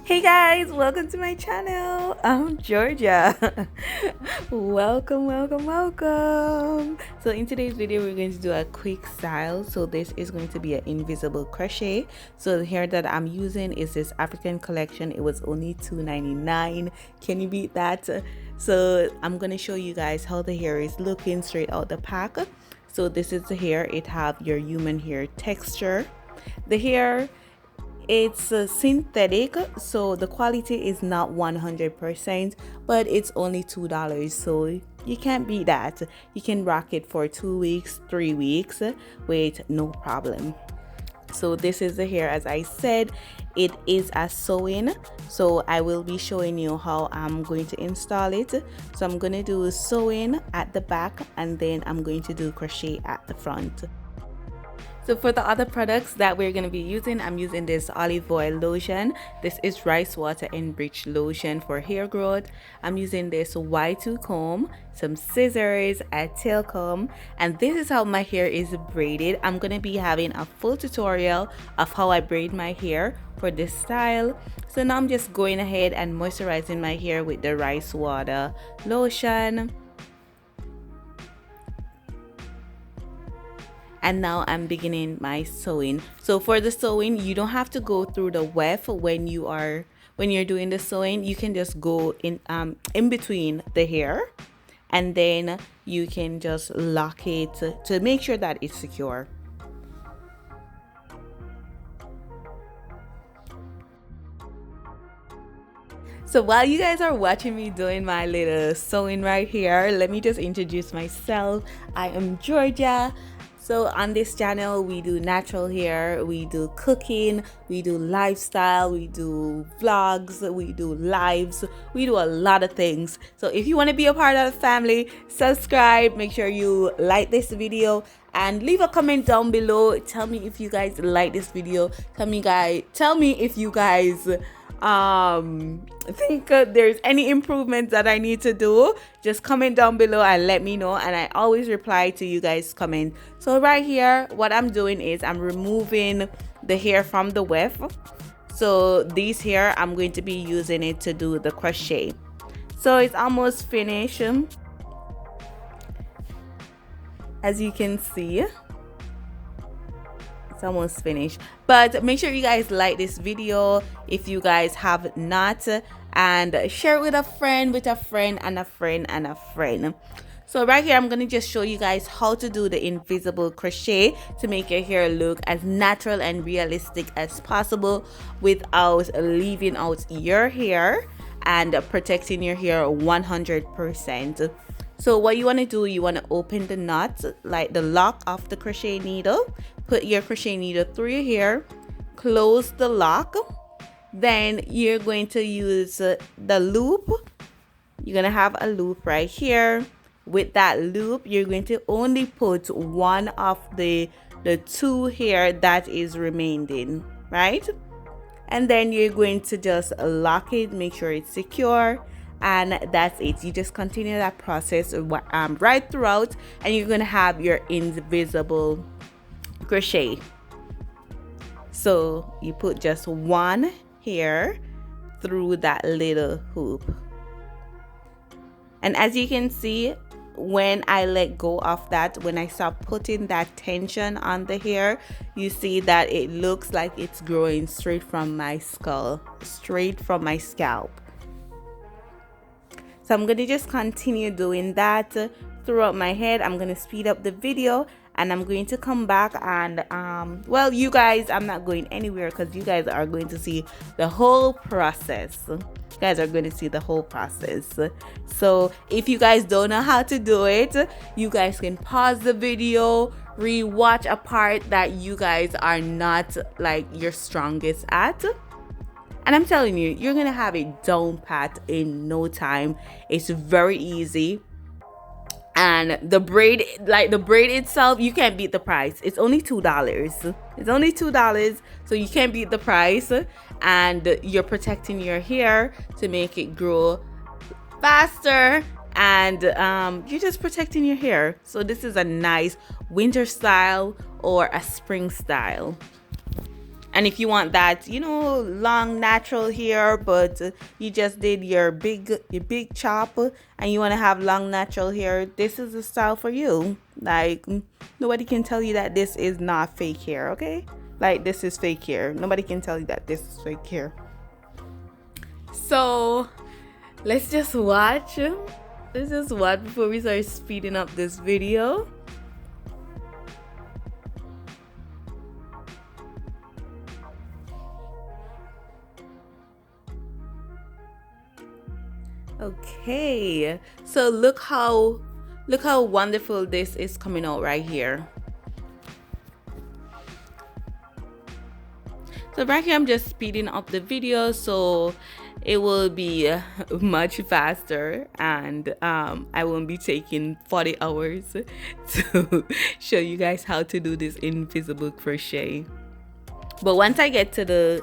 Hey guys, welcome to my channel. I'm Georgia. welcome. So in today's video we're going to do a quick style. So this is going to be an invisible crochet. So the hair that I'm using is this African collection. It was only $2.99. Can you beat that? So I'm going to show you guys how the hair is looking straight out the pack. So this is the hair. It have your human hair texture. The hair, it's synthetic, so the quality is not 100%, but it's only $2, so you can't beat that. You can rock it for 2 weeks, 3 weeks with no problem. So this is the hair. As I said, it is a sewing, so I will be showing you how I'm going to install it. So I'm going to do sewing at the back, and then I'm going to do crochet at the front. So for the other products that we're going to be using, I'm using this olive oil lotion. This is rice water enriched lotion for hair growth. I'm using this Y2 comb, some scissors, a tail comb, and this is how my hair is braided. I'm going to be having a full tutorial of how I braid my hair for this style. So now I'm just going ahead and moisturizing my hair with the rice water lotion. And now I'm beginning my sewing. So for the sewing, you don't have to go through the weft when you're doing the sewing. You can just go in between the hair, and then you can just lock it to make sure that it's secure. So while you guys are watching me doing my little sewing right here, let me just introduce myself. I am Georgia. So on this channel, we do natural hair, we do cooking, we do lifestyle, we do vlogs, we do lives, we do a lot of things. So if you want to be a part of the family, subscribe, make sure you like this video, and leave a comment down below. Tell me if you guys like this video. Tell me if you guys think there's any improvements that I need to do. Just comment down below and let me know, and I always reply to you guys' comment. So right here, what I'm doing is I'm removing the hair from the weft. So these hair, I'm going to be using it to do the crochet. So it's almost finished, as you can see. It's almost finished, but make sure you guys like this video if you guys have not, and share it with a friend, and a friend. So right here, I'm gonna just show you guys how to do the invisible crochet to make your hair look as natural and realistic as possible without leaving out your hair and protecting your hair 100%. So what you want to do, you want to open the knot, like the lock of the crochet needle. Put your crochet needle through your hair, close the lock. Then you're going to use the loop. You're going to have a loop right here. With that loop, you're going to only put one of the two hair that is remaining, right? And then you're going to just lock it, make sure it's secure. And that's it. You just continue that process right throughout, and you're gonna have your invisible crochet. So you put just one hair through that little hoop, and as you can see, when I let go of that, when I stop putting that tension on the hair, you see that it looks like it's growing straight from my skull, straight from my scalp. So I'm going to just continue doing that throughout my head. I'm going to speed up the video, and I'm going to come back and well, you guys, I'm not going anywhere because you guys are going to see the whole process. You guys are going to see the whole process. So if you guys don't know how to do it, you guys can pause the video, re-watch a part that you guys are not like your strongest at. And I'm telling you, you're gonna have it down pat in no time. It's very easy. And the braid, like the braid itself, you can't beat the price. It's only $2. It's only $2, so you can't beat the price. And you're protecting your hair to make it grow faster, and you're just protecting your hair. So this is a nice winter style or a spring style. And if you want that, you know, long natural hair, but you just did your big chop and you want to have long natural hair, this is the style for you. Like, nobody can tell you that this is not fake hair, okay? Like, this is fake hair. Nobody can tell you that this is fake hair. So let's just watch. Let's just watch before we start speeding up this video. Okay, so look how wonderful this is coming out right here. So right here I'm just speeding up the video so it will be much faster, and I won't be taking 40 hours to show you guys how to do this invisible crochet. But once I get to the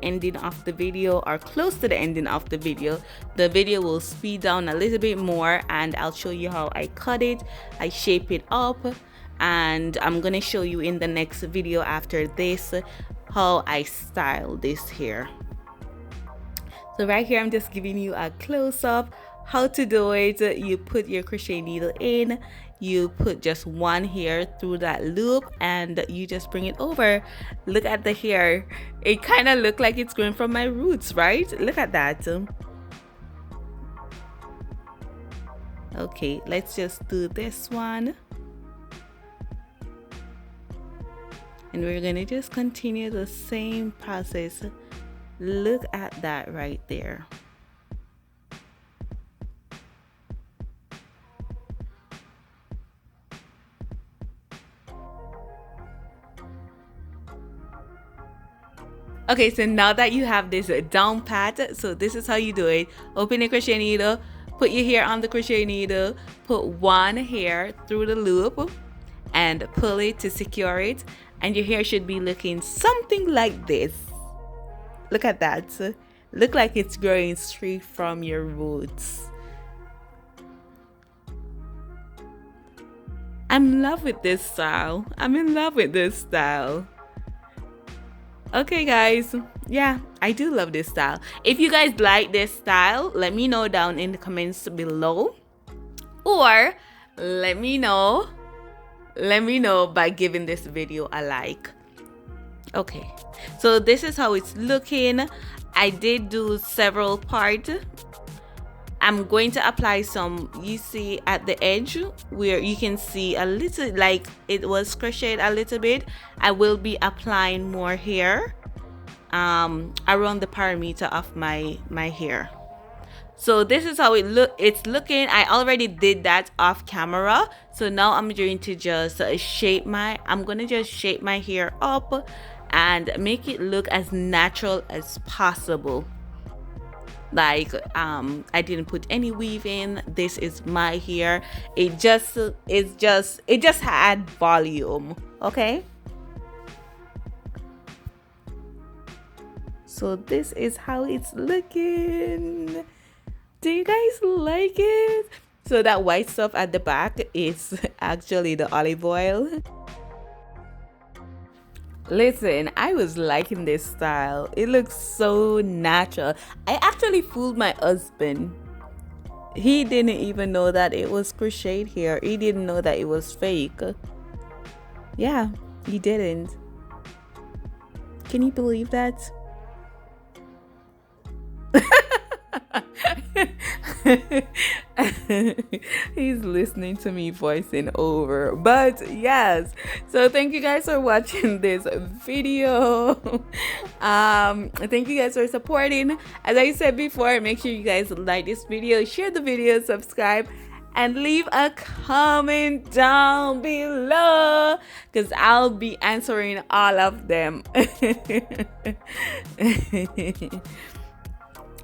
ending of the video, or close to the ending of the video will speed down a little bit more, and I'll show you how I cut it, I shape it up, and I'm gonna show you in the next video after this how I style this hair. So right here I'm just giving you a close-up how to do it. You put your crochet needle in, you put just one hair through that loop, and you just bring it over. Look at the hair. It kind of looked like it's growing from my roots, right? Look at that. Okay, let's just do this one. And we're gonna just continue the same process. Look at that right there. Okay, so now that you have this down pat, so this is how you do it. Open a crochet needle, put your hair on the crochet needle, put one hair through the loop and pull it to secure it, and your hair should be looking something like this. Look at that. Look like it's growing straight from your roots. I'm in love with this style. I'm in love with this style. Okay guys, yeah, I do love this style. If you guys like this style, let me know down in the comments below, or let me know by giving this video a like. Okay, so this is how it's looking. I did do several parts. I'm going to apply some, you see at the edge where you can see a little like it was crocheted a little bit. I will be applying more hair around the perimeter of my hair. So this is how it's looking. I already did that off camera, so now I'm going to just shape my hair up and make it look as natural as possible. Like I didn't put any weave in. This is my hair. It just had volume. Okay, so this is how it's looking. Do you guys like it? So that white stuff at the back is actually the olive oil. Listen, I was liking this style. It looks so natural. I actually fooled my husband. He didn't even know that it was crocheted hair. He didn't know that it was fake. Yeah, he didn't. Can you believe that? He's listening to me voicing over, but yes, so thank you guys for watching this video. Thank you guys for supporting. As I said before, make sure you guys like this video, share the video, subscribe, and leave a comment down below because I'll be answering all of them.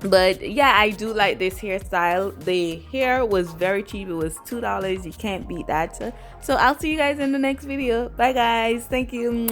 But yeah, I do like this hairstyle. The hair was very cheap. It was $2. You can't beat that. So I'll see you guys in the next video. Bye guys. Thank you.